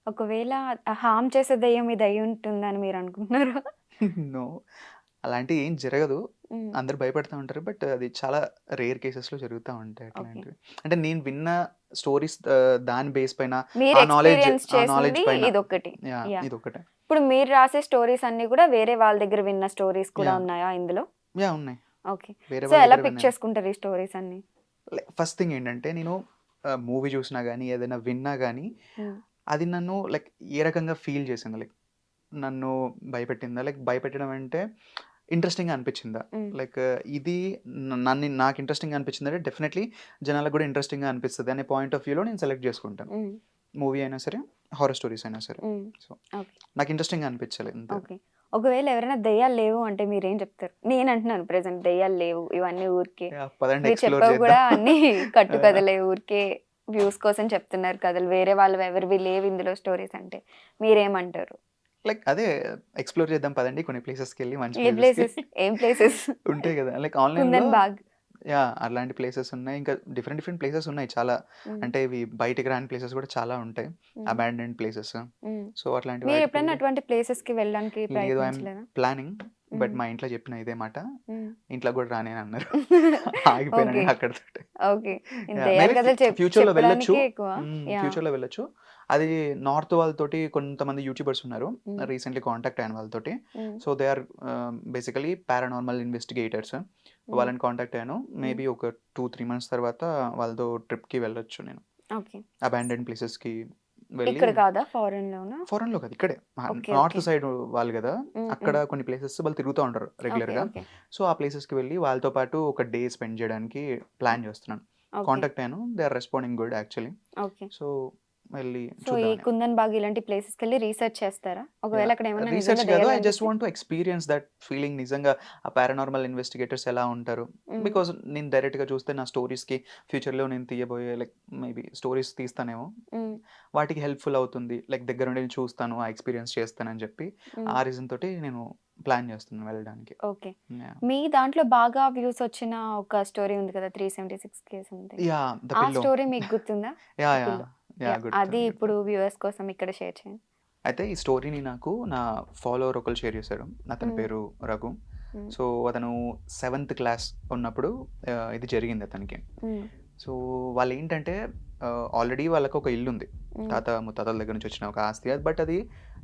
ఒకవేళ హార్మ్ చేసే దెయ్యం ఇది అయ్యుంటుందని మీరనుకుంటున్నారా? నో. అలాంటివి ఏం జరగదు. హ్మ్. అందరూ భయపడతా ఉంటారు. బట్ అది చాలా రేర్ కేసెస్‌లో జరుగుతా ఉంటాయి ఓకే. అట్లాంటివి. అంటే నేను విన్న స్టోరీస్ దాని బేస్ పైన మీరు ఎక్స్‌పీరియన్స్ ఆ నాలెడ్జ్ చేసింది పైన ఇదొక్కటి. యాహ్! యాహ్! ఇదొక్కటే. ఇప్పుడు మీరు రాసే స్టోరీస్ అన్నీ గూడా వేరే వాళ్ళ దగ్గర విన్న స్టోరీస్ కూడా యాహ్! ఉన్నాయా ఇందులో? యాహ్! ఉన్నాయి. ఓకే. వేరే సో, వాళ్ళ ఎలా దగ్గర పిక్ విన్నాను. చేసుకుంటారు ఈ స్టోరీస్ అన్నీ? ఫస్ట్ థింగ్ ఏంటంటే నేను మూవీ చూసినా గానీ, ఏదైనా విన్నా గానీ, హ్మ్. అది నన్ను ఏ రకంగా ఫీల్ చేసింది. నన్ను భయపెట్టిందా? భయపెట్టడం అంటే ఇంట్రెస్టింగ్‌గా అనిపిచ్చిందా? హ్మ్. లైక్ ఇది నాకు ఇంట్రెస్టింగ్‌గా అనిపిచ్చిందంటే డెఫినైట్‌లీ జనాలకు గూడా ఇంట్రెస్టింగ్‌గా అనిపిస్తది అనే పాయింట్ ఆఫ్ వ్యూలో నేను సెలెక్ట్ జేసుకుంటాను. హ్మ్. మూవీ అయినా సరే, హారర్ స్టోరీస్ అయినా సరే. హ్మ్. So, okay. నాకు ఇంట్రెస్టింగ్‌గా అనిపిచ్చాలి అంతే. ఓకే. ఒకవేళ ఎవరైనా దెయ్యాలు లేవు అంటే మీరేం చెప్తారు? నేనంటున్నాను ప్రెజెంట్ దెయ్యాలు లేవు. ఇవన్నీ ఊరికే. యాహ్! పదండి మీరు ఎక్స్‌ప్లోర్ చెప్పేవి చేద్దాం. గూడా అన్నీ కట్టు యాహ్! కథలే. ఊరికే వ్యూస్ కోసం చెప్తున్నారు కథలు. వేరే వాళ్ళవి ఎవరివి లేవు ఇందులో స్టోరీస్ అంటే మీరేమంటారు? అదే ఎక్స్‌ప్లోర్ చేద్దాం పదండి కొన్ని ప్లేసెస్‌కెళ్ళి మంచి ఏ ప్లేసెస్‌కి. ప్లేసెస్? ఏం ప్లేసెస్? ఉంటాయి గదా! ఆన్‌లైన్‌లో కుందన్ బాగ్. యాహ్! అలాంటి ప్లేసెస్ ఉన్నాయి. ఇంకా డిఫరెంట్ డిఫరెంట్ ప్లేసెస్ ఉన్నాయి చాలా. హ్మ్. అంటే ఇవి బయటికి రాని ప్లేసెస్ గూడా చాలా ఉంటాయి. హ్మ్. Abandoned places. హ్మ్. సో, అట్లాంటి మీరెప్పుడైనా వాటికెళ్ళి అటువంటి ప్లేసెస్‌కి వెళ్ళడానికి లేదు ఐయామ్ ప్రయత్నించలేదా? ప్లానింగ్. బట్ హ్మ్. మా ఇంట్లో చెప్పిన ఇదే మాట. హ్మ్. ఇంట్లోకి గూడా రానినన్నారు. ఆగిపోయినా ఓకే. నేను అక్కడితోటే. ఓకే. యాహ్! దెయ్యాల మేబీ కథలు ఫ్యూచర్‌లో వెళ్ళొచ్చు. చెప్పడానికే ఎక్కువ. యాహ్! ఫ్యూచర్‌లో వెళ్ళొచ్చు. అది నార్త్ వాళ్ళతోటి కొంతమంది యూట్యూబర్స్ ఉన్నారు. హ్మ్. రీసెంట్‌లీ కాంటాక్ట్ అయ్యాను వాళ్ళతోటి. Hmm. So, they are basically paranormal investigators. Hmm. వాళ్ళని కాంటాక్ట్ అయ్యాను. హ్మ్. మేబీ ఒక 2, 3 మంత్స్ తర్వాత వాళ్ళతో ట్రిప్‌కి వెళ్ళొచ్చు నేను. ఓకే. అబాండన్డ్ ప్లేసెస్‌కి వెళ్ళి ఇక్కడ కాదా? ఫారెన్‌లోనా? ఫారెన్‌లో కాదు ఇక్కడే. ఓకే. North okay. సైడ్ వాళ్ళు గదా! హ్మ్. అక్కడ హ్మ్. కొన్ని ప్లేసెస్ వాళ్ళు తిరుగుతా ఉంటారు ఓకే. రెగ్యులర్‌గా. ఓకే. సో, ఆ ప్లేసెస్‌కి వెళ్ళి వాళ్ళతో పాటు ఒక డే స్పెండ్ జేయడానికి ప్లాన్ జేస్తున్నాను. ఓకే. కాంటాక్ట్ అయ్యాను. They are responding good actually. Okay. So, వెళ్లి సో, ఈ చూద్దామని. కుందన్ బాగ్ ఇలాంటి ప్లేసెస్‌కెళ్ళి రీసెర్చ్ చేస్తారా? ఒకవేళ యాహ్! అక్కడ ఏమన్నా రీసెర్చ్ నిజంగా కాదు. ఐ దెయ్యాలు జస్ట్ కనిపిస్తే? Want to experience that feeling నిజంగా ఆ పారానార్మల్ ఇన్వెస్టిగేటర్స్ ఎలా ఉంటారు? హ్మ్. బికాజ్ నేను డైరెక్ట్‌గా చూస్తే నా స్టోరీస్‌కి ఫ్యూచర్‌లో నేను తీయబోయే మేబీ స్టోరీస్ తీస్తానేమో. హ్మ్. వాటికి హెల్ప్‌ఫుల్ అవుతుంది. దగ్గరుండి నేను చూస్తాను, ఆ ఎక్స్‌పీరియన్స్ చేస్తానని చెప్పి హ్మ్. ఆ రీజన్ తోటి నేను ప్లాన్ చేస్తున్నాను వెళ్ళడానికి. ఓకే. యాహ్! మీ దాంట్లో బాగా వ్యూస్ వచ్చిన ఒక స్టోరీ ఉంది కదా! 376K something. యాహ్! 'ద ఆ పిల్లో.' స్టోరీ మీకు గుర్తుందా? Yeah! The yeah! Pillow. Yeah! Yeah! అది గుర్తుంది. ఇప్పుడు గుర్తుంది. వ్యూవర్స్ కోసం ఇక్కడ షేర్ చేయండి. అయితే ఈ స్టోరీని నాకు నా ఫాలోవర్ ఒకళ్ళు షేర్ చేశారు. అతని హ్మ్. పేరు రఘు. హ్మ్. సో, అతను సెవెంత్ క్లాస్ ఉన్నప్పుడు ఇది జరిగింది అతనికి. హ్మ్. సో, వాళ్ళేంటంటే ఆల్రెడీ వాళ్ళకొక ఇల్లుంది. హ్మ్. తాత ముత్తాతల దగ్గర నుంచి వచ్చిన ఒక ఆస్తి. బట్ అది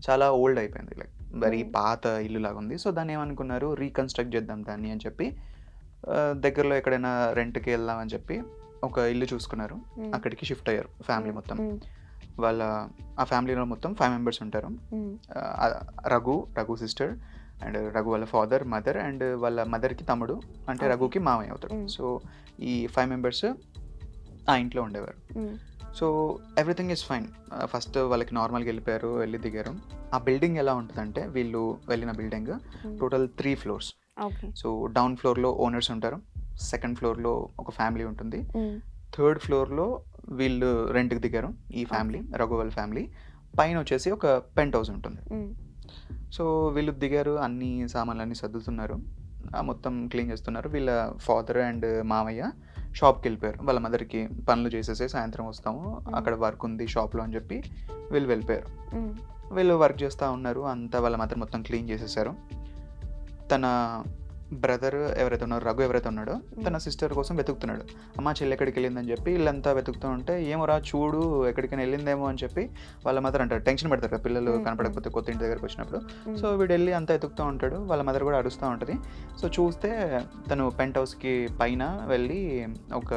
చాలా ఓల్డ్ అయిపోయింది. వెరీ హ్మ్. పాత ఇల్లులాగుంది. సో, దాన్నేమనుకున్నారు రీకన్‌స్ట్రక్ట్ చేద్దాం దాన్ని అని చెప్పి దగ్గరలో ఎక్కడైనా రెంట్‌కి వెళ్దాం అని చెప్పి ఒక ఇల్లు చూసుకున్నారు. హ్మ్. అక్కడికి షిఫ్ట్ అయ్యారు ఫ్యామిలీ హ్మ్. మొత్తం. హ్మ్. వాళ్ళ ఆ ఫ్యామిలీలో మొత్తం 5 మెంబర్స్ ఉంటారు. హ్మ్. రఘు సిస్టర్ అండ్ రఘు వాళ్ళ ఫాదర్, మదర్ అండ్ వాళ్ళ మదర్‌కి తమ్ముడు అంటే ఓకే. రఘుకి మామయ్య అవుతాడు. హ్మ్. సో, ఈ 5 మెంబర్స్ ఆ ఇంట్లో ఉండేవారు. హ్మ్. So, everything is fine. First వాళ్ళకి నార్మల్‌గా ఎళ్ళిపోయారు. వెళ్లి దిగారు. ఆ బిల్డింగ్ ఎలా ఉంటదంటే వీళ్ళు వెళ్ళిన బిల్డింగ్ హ్మ్. Total 3 floors. Okay. So, down ఫ్లోర్‌లో ఓనర్స్ ఉంటారు. సెకండ్ ఫ్లోర్‌లో ఒక ఫ్యామిలీ ఉంటుంది. హ్మ్. థర్డ్ ఫ్లోర్‌లో వీళ్ళు రెంట్‌కి దిగారు. ఈ ఓకే. ఫ్యామిలీ, రఘు వాళ్ళ ఫ్యామిలీ. పైనొచ్చేసి ఒక పెంట్ హౌస్ ఉంటుంది. హ్మ్. సో, వీళ్ళు దిగారు. అన్ని సామాన్లన్నీ సర్దుతున్నారు. మొత్తం క్లీన్ చేస్తున్నారు. వీళ్ళ ఫాదర్ అండ్ మామయ్య షాప్‌కెళ్ళిపోయారు. వాళ్ళ మదర్‌కి పనులు చేసేసి సాయంత్రం వస్తాము. హ్మ్. అక్కడ వర్క్ ఉంది షాప్‌లో అని చెప్పి వీళ్ళు వెళ్ళిపోయారు. హ్మ్. వీళ్ళు వర్క్ చేస్తా ఉన్నారు. అంతా వాళ్ళ మదర్ మొత్తం క్లీన్ చేసేసారు. తన బ్రదర్ ఎవరైతే ఉన్నారో, రఘు ఎవరైతే ఉన్నాడో, హ్మ్. తన సిస్టర్ కోసం వెతుకుతున్నాడు. అమ్మ చెల్లి ఎక్కడికెళ్ళిందని చెప్పి ఈళ్ళంతా వెతుకుతూ ఉంటే, "ఏమోరా చూడు ఎక్కడికైనా ఎళ్ళిందేమో" అని చెప్పి వాళ్ళ మదర్ అంటారు. టెన్షన్ పడతారు కదా పిల్లలు హ్మ్. హ్మ్. కనపడకపోతే కొత్త ఇంటి దగ్గరకొచ్చినప్పుడు. హ్మ్. సో, వీడెళ్ళి అంతా వెతుకుతూ ఉంటాడు. వాళ్ళ మదర్ కూడా అరుస్తా ఉంటది. సో, చూస్తే తను పెంట్ హౌస్‌కి పైన వెళ్ళి ఒక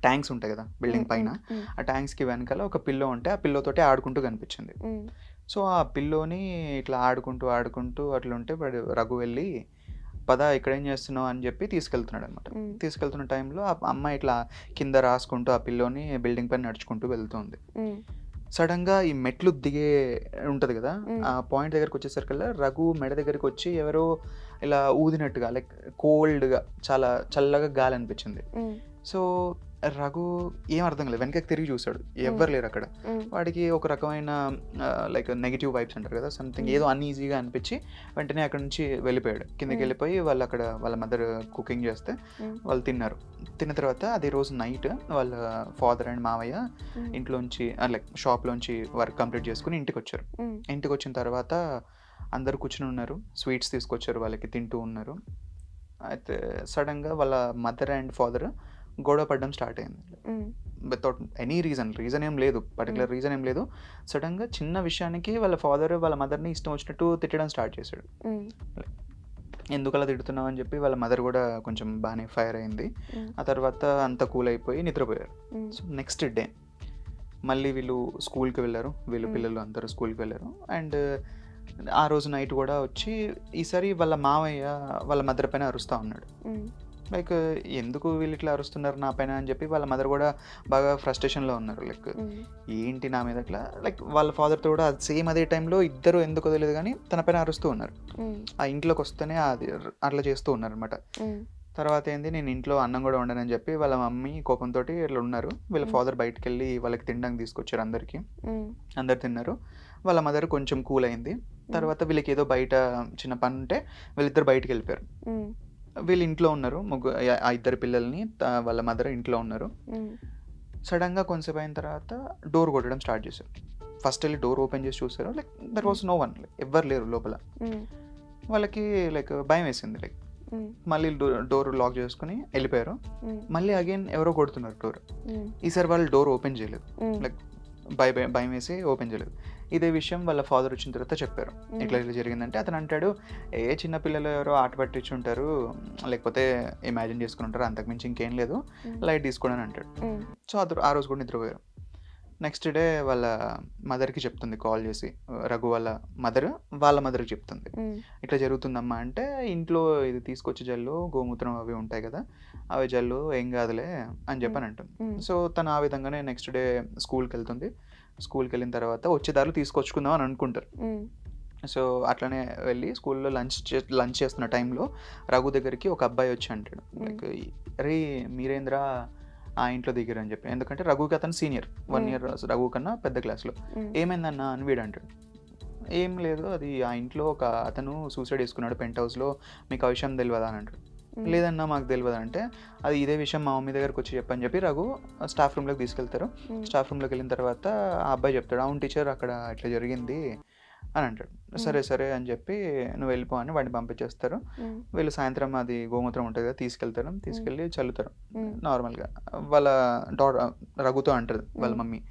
ట్యాంక్స్ ఉంటాయి కదా! హ్మ్. బిల్డింగ్ పైన. హ్మ్. హ్మ్. ఆ ట్యాంక్స్‌కి వెనకాల ఒక పిల్లో ఉంటే, ఆ పిల్లోతోటి ఆడుకుంటూ కనిపించింది. హ్మ్. సో, ఆ పిల్లోని ఇట్లా ఆడుకుంటూ, ఆడుకుంటూ అట్లుంటే వాడు రఘు వెళ్ళి, "పద ఇక్కడేం చేస్తున్నావు" అని చెప్పి తీసుకెళ్తున్నాడనమాట. హ్మ్. తీసుకెళ్తున్న టైంలో ఆ అమ్మాయి ఇట్లా కింద రాసుకుంటూ ఆ పిల్లోని బిల్డింగ్ పైన నడుచుకుంటూ వెళ్తుంది. హ్మ్. సడెన్‌గా ఈ మెట్లు దిగే ఉంటది గదా! హ్మ్. ఆ పాయింట్ దగ్గరికొచ్చేసరికల్లా రఘు మెడ దగ్గరికొచ్చి ఎవరో ఇలా ఊదినట్టుగా కోల్డ్‌గా చాలా చల్లగా గాలనిపించింది. హ్మ్. సో, రఘు ఏం అర్థం కాలేదు, వెనకకి తిరిగి చూసాడు, ఎవ్వరు లేరు అక్కడ. వాడికి ఒక రకమైన లైక్ నెగిటివ్ వైబ్స్ అంటారు కదా, సంథింగ్ ఏదో అన్ఈజీగా అనిపించి వెంటనే అక్కడ నుంచి వెళ్ళిపోయాడు. కిందకి వెళ్ళిపోయి వాళ్ళు అక్కడ వాళ్ళ మదర్ కుకింగ్ చేస్తే వాళ్ళు తిన్నారు. తిన్న తర్వాత అదే రోజు నైట్ వాళ్ళ ఫాదర్ అండ్ మావయ్య ఇంట్లోంచి లైక్ షాప్లోంచి వర్క్ కంప్లీట్ చేసుకుని ఇంటికి వచ్చారు. ఇంటికి వచ్చిన తర్వాత అందరు కూర్చుని ఉన్నారు, స్వీట్స్ తీసుకొచ్చారు, వాళ్ళకి తింటూ ఉన్నారు. అయితే సడన్గా వాళ్ళ మదర్ అండ్ ఫాదర్ గొడవ పడడం స్టార్ట్ అయింది. వితౌట్ ఎనీ రీజన్ ఏం లేదు, పర్టికులర్ రీజన్ ఏం లేదు. సడన్గా చిన్న విషయానికి వాళ్ళ ఫాదర్ వాళ్ళ మదర్ని ఇష్టం వచ్చినట్టు తిట్టడం స్టార్ట్ చేశాడు. ఎందుకు అలా తిడుతున్నావు అని చెప్పి వాళ్ళ మదర్ కూడా కొంచెం బాగానే ఫైర్ అయింది. ఆ తర్వాత అంతా కూల్ అయిపోయి నిద్రపోయారు. సో నెక్స్ట్ డే మళ్ళీ వీళ్ళు స్కూల్కి వెళ్ళారు, వీళ్ళు పిల్లలు అందరూ స్కూల్కి వెళ్ళారు. అండ్ ఆ రోజు నైట్ కూడా వచ్చి ఈసారి వాళ్ళ మావయ్య వాళ్ళ మదర్ పైన అరుస్తూ ఉన్నాడు. లైక్ ఎందుకు వీళ్ళు ఇట్లా అరుస్తున్నారు నా పైన అని చెప్పి వాళ్ళ మదర్ కూడా బాగా ఫ్రస్ట్రేషన్లో ఉన్నారు. లైక్ ఏంటి నా మీద అట్లా, లైక్ వాళ్ళ ఫాదర్తో కూడా సేమ్ అదే టైంలో ఇద్దరు ఎందుకో తెలియదు కానీ తన పైన అరుస్తూ ఉన్నారు. ఆ ఇంట్లోకి వస్తేనే అది అట్లా చేస్తూ ఉన్నారు అనమాట. తర్వాత ఏంది, నేను ఇంట్లో అన్నం కూడా వండనని చెప్పి వాళ్ళ మమ్మీ కోపంతో ఇట్లా ఉన్నారు. వీళ్ళ ఫాదర్ బయటకు వెళ్ళి వాళ్ళకి తినడానికి తీసుకొచ్చారు, అందరు తిన్నారు. వాళ్ళ మదర్ కొంచెం కూల్ అయింది. తర్వాత వీళ్ళకి ఏదో బయట చిన్న పని ఉంటే వీళ్ళిద్దరు బయటకు వెళ్ళిపోయారు. వీళ్ళు ఇంట్లో ఉన్నారు, ఆ ఇద్దరు పిల్లల్ని వాళ్ళ మదర్ ఇంట్లో ఉన్నారు. సడన్గా కొంచెంసేపు అయిన తర్వాత డోర్ కొట్టడం స్టార్ట్ చేశారు. ఫస్ట్ వెళ్ళి డోర్ ఓపెన్ చేసి చూసారు, like there was no one, ఎవ్వరు లేరు లోపల. వాళ్ళకి లైక్ భయం వేసింది. లైక్ మళ్ళీ డోర్ లాక్ చేసుకుని వెళ్ళిపోయారు. మళ్ళీ అగైన్ ఎవరో కొడుతున్నారు డోర్. ఈసారి వాళ్ళు డోర్ ఓపెన్ చేయలేదు, లైక్ భయం వేసి ఓపెన్ చేయలేదు. ఇదే విషయం వాళ్ళ ఫాదర్ వచ్చిన తర్వాత చెప్పారు, ఇట్లా జరిగిందంటే. అతను అంటాడు, చిన్న పిల్లలు ఎవరో ఆట పట్టించి ఉంటారు, లేకపోతే ఇమాజిన్ చేసుకుని ఉంటారు, అంతకుమించి ఇంకేం లేదు, లైట్ తీసుకోవడం అంటాడు. సో ఆ రోజు కూడా నిద్రపోయారు. నెక్స్ట్ డే వాళ్ళ మదర్కి చెప్తుంది కాల్ చేసి, రఘు వాళ్ళ మదర్కి చెప్తుంది, ఇట్లా జరుగుతుందమ్మా అంటే. ఇంట్లో ఇది తీసుకొచ్చి జల్లు, గోమూత్రం అవి ఉంటాయి కదా, అవి జల్లు, ఏం కాదులే అని చెప్పని అంటుంది. సో తను ఆ విధంగానే నెక్స్ట్ డే స్కూల్కి వెళ్తుంది. స్కూల్కి వెళ్ళిన తర్వాత వచ్చే దారిలో తీసుకొచ్చుకుందాం అని అనుకుంటారు. సో అట్లనే వెళ్ళి స్కూల్లో లంచ్ చేస్తున్న టైంలో రఘు దగ్గరికి ఒక అబ్బాయి వచ్చి అంటాడు, లైక్ అరే మీరేంద్ర ఆ ఇంట్లో దిగారు అని చెప్పి. ఎందుకంటే రఘుకి అతను సీనియర్, 1 year రఘు కన్నా పెద్ద క్లాస్లో. ఏమైందన్నా అని వీడు అంటాడు. ఏం లేదు, అది ఆ ఇంట్లో ఒక అతను సూసైడ్ చేసుకున్నాడు పెంట్ హౌస్లో, మీకు ఆ విషయం తెలియదా అని అంటాడు. లేదన్నా మాకు తెలియదు అంటే, అది ఇదే విషయం మా మమ్మీ దగ్గరకు వచ్చి చెప్పని చెప్పి రఘు స్టాఫ్ రూమ్లోకి తీసుకెళ్తారు. స్టాఫ్ రూమ్లోకి వెళ్ళిన తర్వాత ఆ అబ్బాయి చెప్తాడు, అవును టీచర్ అక్కడ ఇట్లా జరిగింది అని అంటాడు. సరే అని చెప్పి నువ్వు వెళ్ళిపో అని వాడిని పంపించేస్తారు. వీళ్ళు సాయంత్రం అది గోమూత్రం ఉంటుంది కదా, తీసుకెళ్ళి చల్లుతారు నార్మల్గా. వాళ్ళ రఘుతో అంటారు వాళ్ళ మమ్మీ,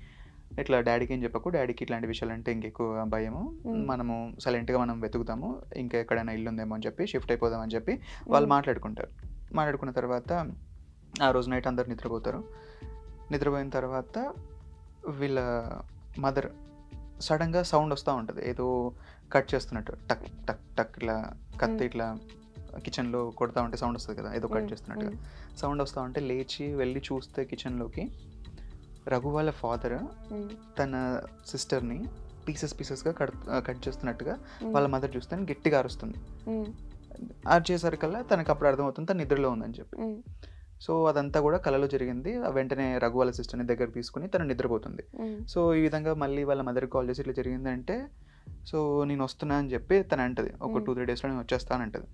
ఇట్లా డాడీకి ఏం చెప్పకు, డాడీకి ఇట్లాంటి విషయాలు అంటే ఇంకెక్కువ భయము, మనము సైలెంట్గా మనం వెతుకుతాము, ఇంకా ఎక్కడైనా ఇల్లు ఉందేమో అని చెప్పి షిఫ్ట్ అయిపోదామని చెప్పి వాళ్ళు మాట్లాడుకున్న తర్వాత ఆ రోజు నైట్ అందరు నిద్రపోతారు. నిద్రపోయిన తర్వాత వీళ్ళ మదర్ సడన్గా సౌండ్ వస్తూ ఉంటుంది, ఏదో కట్ చేస్తున్నట్టు, టక్ టక్ టక్ ఇట్లా కత్తి ఇట్లా కిచెన్లో కొడతా ఉంటే సౌండ్ వస్తుంది కదా, ఏదో కట్ చేస్తున్నట్టుగా సౌండ్ వస్తూ ఉంటే లేచి వెళ్ళి చూస్తే కిచెన్లోకి రఘు వాళ్ళ ఫాదర్ తన సిస్టర్ని పీసెస్గా కట్ చేస్తున్నట్టుగా వాళ్ళ మదర్ చూస్తే గట్టిగా అరుస్తుంది. అరిచేసరికల్లా తనకు అప్పుడు అర్థమవుతుంది తను నిద్రలో ఉందని చెప్పి. సో అదంతా కూడా కలలో జరిగింది. వెంటనే రఘు వాళ్ళ సిస్టర్ని దగ్గర తీసుకుని తను నిద్రపోతుంది. సో ఈ విధంగా మళ్ళీ వాళ్ళ మదర్కి కాల్ చేసి ఇట్లా జరిగిందంటే, సో నేను వస్తున్నా అని చెప్పి తను అంటది, ఒక 2-3 daysలో నేను వచ్చేస్తానంటది.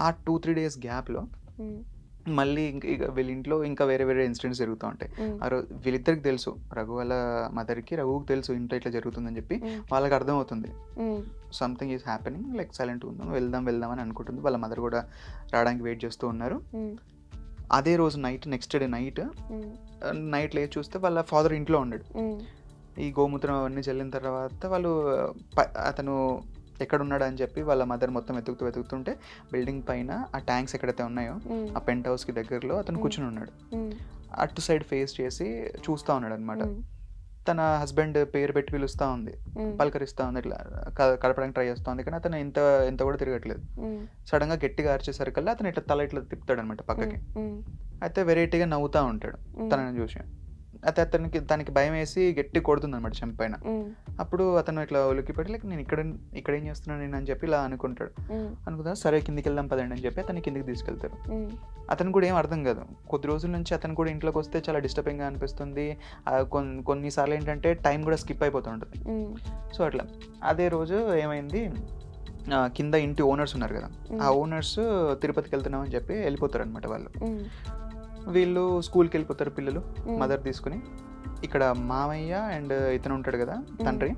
ఆ 2-3 days గ్యాప్లో మళ్ళీ ఇక వీళ్ళ ఇంట్లో ఇంకా వేరే ఇన్సిడెంట్స్ జరుగుతూ ఉంటాయి. ఆ రోజు వీళ్ళిద్దరికి తెలుసు, రఘు వాళ్ళ మదర్కి రఘుకి తెలుసు ఇంట్లో ఇట్లా జరుగుతుందని చెప్పి. వాళ్ళకి అర్థమవుతుంది something is happening, like silent ఉందాం, వెళ్దాం అని అనుకుంటుంది. వాళ్ళ మదర్ కూడా రావడానికి వెయిట్ చేస్తూ ఉన్నారు. అదే రోజు నెక్స్ట్ డే నైట్ లేచి చూస్తే వాళ్ళ ఫాదర్ ఇంట్లో ఉన్నాడు. ఈ గోమూత్రం అవన్నీ చల్లిన తర్వాత వాళ్ళు అతను ఎక్కడున్నాడు అని చెప్పి వాళ్ళ మదర్ మొత్తం వెతుకుతుంటే బిల్డింగ్ పైన ఆ ట్యాంక్స్ ఎక్కడైతే ఉన్నాయో ఆ పెంట్ హౌస్కి దగ్గరలో అతను కూర్చుని ఉన్నాడు. అటు సైడ్ ఫేస్ చేసి చూస్తూ ఉన్నాడు అనమాట. తన హస్బెండ్ పేరు పెట్టి పిలుస్తూ ఉంది, పలకరిస్తూ ఉంది, ఇట్లా కలపడానికి ట్రై చేస్తూ ఉంది, కానీ అతను ఎంత కూడా తిరగట్లేదు. సడన్గా గట్టిగా అరిచేసరికల్లా అతను ఇట్లా తల ఇట్లా తిప్పుతాడు అనమాట పక్కకి. అయితే వెరైటీగా నవ్వుతూ ఉంటాడు తనని చూసి. అయితే తనకి భయం వేసి గట్టి కొడుతుంది అనమాట చెంప పైన. అప్పుడు అతను ఇట్లా ఉలిక్కిపడి లైక్ నేను ఇక్కడ ఏం చేస్తున్నాను నేను అని చెప్పి ఇలా అనుకుంటాడు. అనుకుంటా సరే కిందికి వెళ్దాం పదండి అని చెప్పి అతన్ని కిందికి తీసుకెళ్తారు. అతను కూడా ఏం అర్థం కాదు. కొద్ది రోజుల నుంచి అతను కూడా ఇంట్లోకి వస్తే చాలా డిస్టర్బింగ్గా అనిపిస్తుంది. కొన్నిసార్లు ఏంటంటే టైం కూడా స్కిప్ అయిపోతుంటుంది. సో అట్లా అదే రోజు ఏమైంది, కింద ఇంటి ఓనర్స్ ఉన్నారు కదా, ఆ ఓనర్స్ తిరుపతికి వెళ్తున్నామని చెప్పి వెళ్ళిపోతారు అనమాట వాళ్ళు. వీళ్ళు స్కూల్కి వెళ్ళిపోతారు పిల్లలు మదర్ తీసుకుని. ఇక్కడ మామయ్య అండ్ ఇతను ఉంటాడు కదా తండ్రి,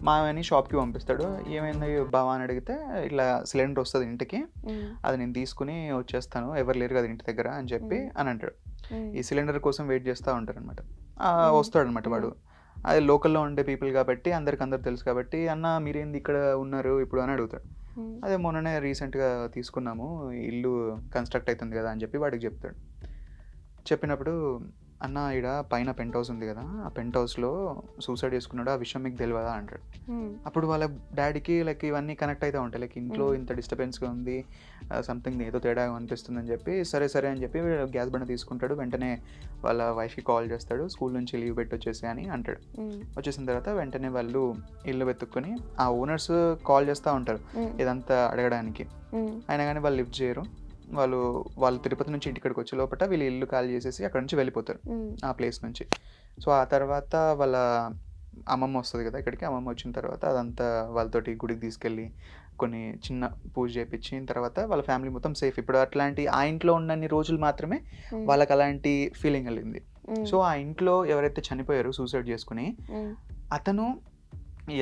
మామయ్యని షాప్కి పంపిస్తాడు. ఏమైంది బావా అని అడిగితే ఇట్లా సిలిండర్ వస్తుంది ఇంటికి, అది నేను తీసుకుని వచ్చేస్తాను, ఎవరు లేరు కదా ఇంటి దగ్గర అని చెప్పి అని అంటాడు. ఈ సిలిండర్ కోసం వెయిట్ చేస్తూ ఉంటారు అనమాట. వస్తాడు అనమాట వాడు. అది లోకల్లో ఉండే పీపుల్ కాబట్టి అందరు తెలుసు కాబట్టి, అన్న మీరేంది ఇక్కడ ఉన్నారు ఇప్పుడు అని అడుగుతాడు. అదే మొన్ననే రీసెంట్గా తీసుకున్నాము, ఇల్లు కన్స్ట్రక్ట్ అవుతుంది కదా అని చెప్పి వాడికి చెప్తాడు. చెప్పినప్పుడు అన్న ఈడ పైన పెంట్ హౌస్ ఉంది కదా, ఆ పెంట్ హౌస్లో సూసైడ్ చేసుకున్నాడు, ఆ విషయం మీకు తెలియదా అంటాడు. అప్పుడు వాళ్ళ డాడీకి లైక్ ఇవన్నీ కనెక్ట్ అవుతూ ఉంటాయి, లైక్ ఇంట్లో ఇంత డిస్టర్బెన్స్గా ఉంది, సంథింగ్ ఏదో తేడా అనిపిస్తుంది అని చెప్పి సరే అని చెప్పి గ్యాస్ బండ తీసుకుంటాడు. వెంటనే వాళ్ళ వైఫ్కి కాల్ చేస్తాడు, స్కూల్ నుంచి లీవ్ పెట్టి వచ్చేసి అని అంటాడు. వచ్చేసిన తర్వాత వెంటనే వాళ్ళు ఇల్లు వెతుక్కొని ఆ ఓనర్స్ కాల్ చేస్తూ ఉంటారు ఇదంతా అడగడానికి, అయినా కానీ వాళ్ళు లిఫ్ట్ చేయరు. వాళ్ళు తిరుపతి నుంచి ఇంటికి వచ్చే లోపల వీళ్ళు ఇల్లు ఖాళీ చేసేసి అక్కడ నుంచి వెళ్ళిపోతారు ఆ ప్లేస్ నుంచి. సో ఆ తర్వాత వాళ్ళ అమ్మమ్మ వస్తుంది కదా ఇక్కడికి, అమ్మమ్మ వచ్చిన తర్వాత అదంతా వాళ్ళతోటి గుడికి తీసుకెళ్ళి కొన్ని చిన్న పూజ చేయించిన తర్వాత వాళ్ళ ఫ్యామిలీ మొత్తం సేఫ్. ఇప్పుడు అట్లాంటి ఆ ఇంట్లో ఉన్నన్ని రోజులు మాత్రమే వాళ్ళకి అలాంటి ఫీలింగ్ కలిగింది. సో ఆ ఇంట్లో ఎవరైతే చనిపోయారో సూసైడ్ చేసుకుని, అతను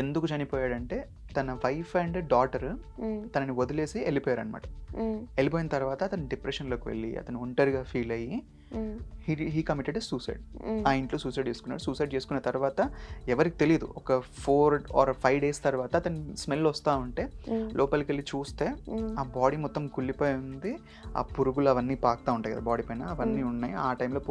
ఎందుకు చనిపోయాడంటే తన వైఫ్ అండ్ డాటర్ తనని వదిలేసి వెళ్ళిపోయారు అనమాట. వెళ్ళిపోయిన తర్వాత అతను డిప్రెషన్లోకి వెళ్ళి అతను ఒంటరిగా ఫీల్ అయ్యి హీ కమిటెడ్ సూసైడ్. ఆ ఇంట్లో సూసైడ్ చేసుకున్నాడు. సూసైడ్ చేసుకున్న తర్వాత ఎవరికి తెలియదు, ఒక 4 or 5 days తర్వాత అతను స్మెల్ వస్తూ ఉంటే లోపలికి వెళ్ళి చూస్తే ఆ బాడీ మొత్తం కుళ్ళిపోయి ఉంది, ఆ పురుగులు అవన్నీ పాకుతూ ఉంటాయి కదా బాడీ పైన, అవన్నీ ఉన్నాయి. ఆ టైంలో